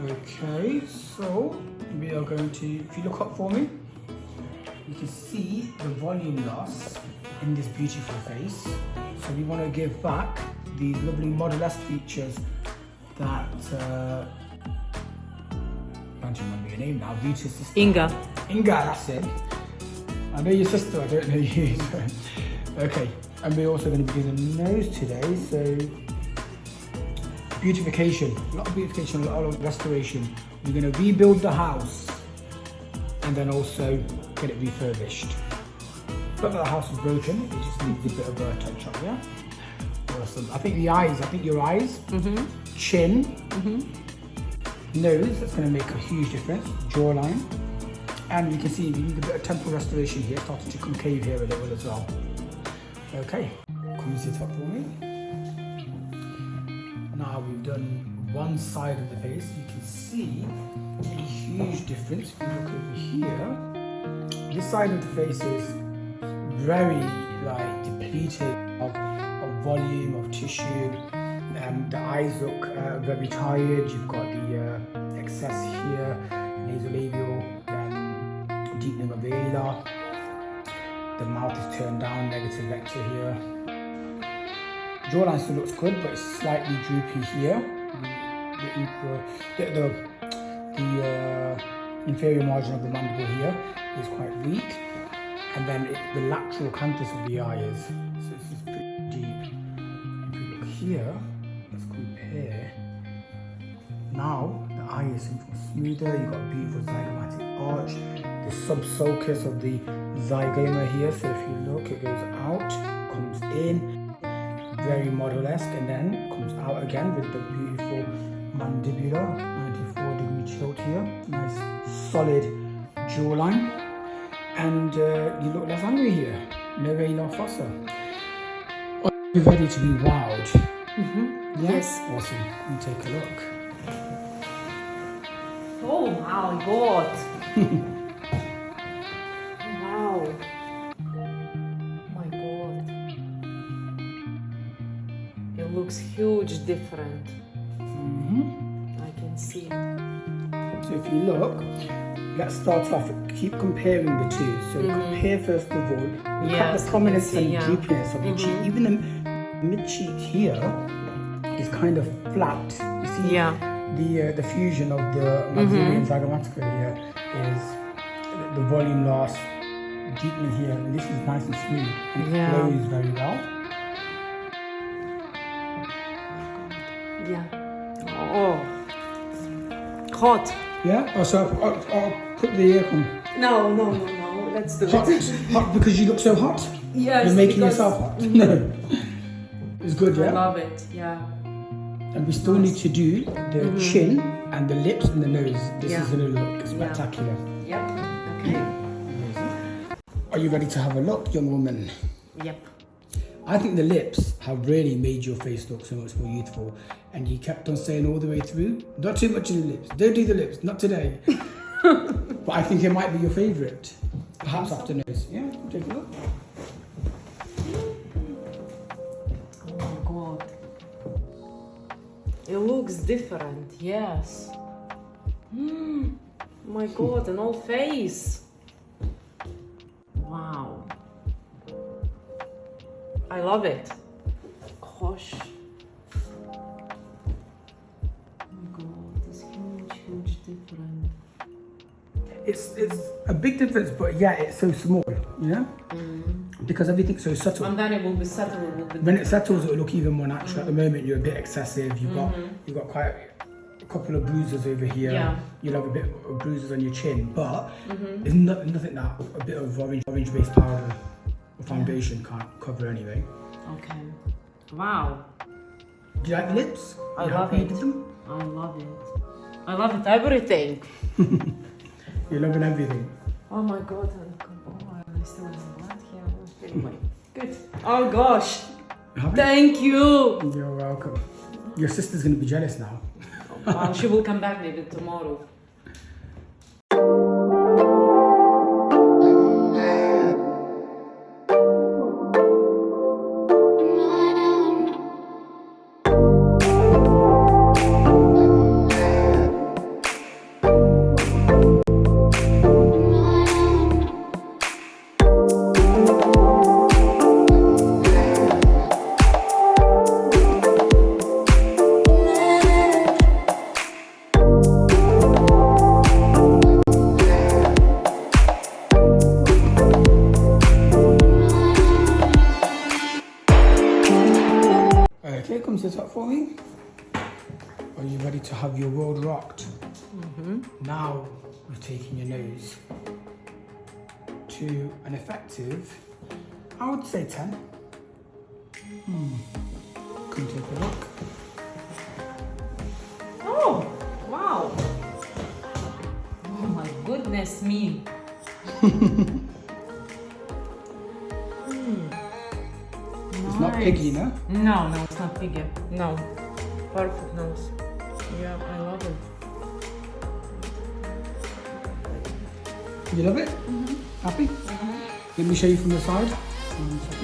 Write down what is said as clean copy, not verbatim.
Okay, so we are going to, if you look up for me, you can see the volume loss in this beautiful face. So we want to give back these lovely model-esque features that, I can't remember your name now, Beauty's sister. Inga. Inga, that's it. I know your sister, I don't know you. Okay, and we're also going to be doing the nose today, so beautification, a lot of beautification, a lot of restoration. We're going to rebuild the house and then also get it refurbished. Not that the house is broken, it just needs a bit of a touch up, yeah? Awesome. I think the eyes, your eyes, chin, nose, that's going to make a huge difference, jawline. And you can see we need a bit of temporal restoration here, starting to concave here a little as well. Okay, come and sit up for me. Now we've done one side of the face. You can see a huge difference. If you look over here, this side of the face is very depleted of volume, of tissue. The eyes look very tired. You've got the excess here, nasolabial, deepening of the alar. The mouth is turned down, negative vector here. Jawline still looks good, but it's slightly droopy here. The inferior margin of the mandible here is quite weak, and then the lateral canthus of the eye is, so this is pretty deep. If you look here, let's compare. Now the eye is smoother. You've got a beautiful zygomatic arch. The subsulcus of the zygoma here. So if you look, it goes out, comes in, very model-esque, and then comes out again with the beautiful mandibular 94-degree tilt here. Nice solid jawline, and you look less angry here. No alar fossa. Are you ready to be wowed? Yes. Awesome. Let me take a look. Oh my god. Wow. My god. It looks huge different. I can see. So if you look, let's start off, keep comparing the two. So compare first of all, look at the prominence and droopiness of the cheek. Even the mid-cheek here is kind of flat. You see the fusion of the maxilla and zygomatica here is the volume loss, deepening here, and this is nice and smooth, and it flows very well. Oh, hot. Yeah? Oh, so I'll put the aircon. No, let's do it. Hot because you look so hot? Yes. You're making yourself hot? No. It's good, yeah? I love it, yeah. And we still need to do the chin and the lips and the nose. This is going to look spectacular. Yep. Okay. Amazing. Are you ready to have a look, young woman? Yep. I think the lips have really made your face look so much more youthful. And you kept on saying all the way through, not too much in the lips. Don't do the lips, not today. But I think it might be your favourite. Perhaps after nose. Yeah, take a look. It looks different, yes. My god, an old face. Wow. I love it. Gosh. Oh my god, it's huge difference. It's a big difference, but yeah, it's so small, you know? Because everything's so subtle. And then it will be settled. When it settles, it will look even more natural. At the moment, you're a bit excessive. You've got quite a couple of bruises over here. Yeah. You'll have a bit of bruises on your chin, but there's nothing that a bit of orange-based powder or foundation can't cover anyway. Okay. Wow. Do you like the lips? I love it. I love it. I love it. Everything. You're loving everything. Oh my god. I still have some blood here. Anyway. Good. Oh gosh. Thank you. You're welcome. Your sister's going to be jealous now. She will come back maybe tomorrow. have your world rocked. Now we've taken your nose to an effective, I would say 10. Come take a look. Oh, wow. Oh my goodness me. It's not piggy, no? No, it's not piggy. No. Perfect nose. Yeah, I love it. You love it? Happy? Let me show you from the side. 1 second.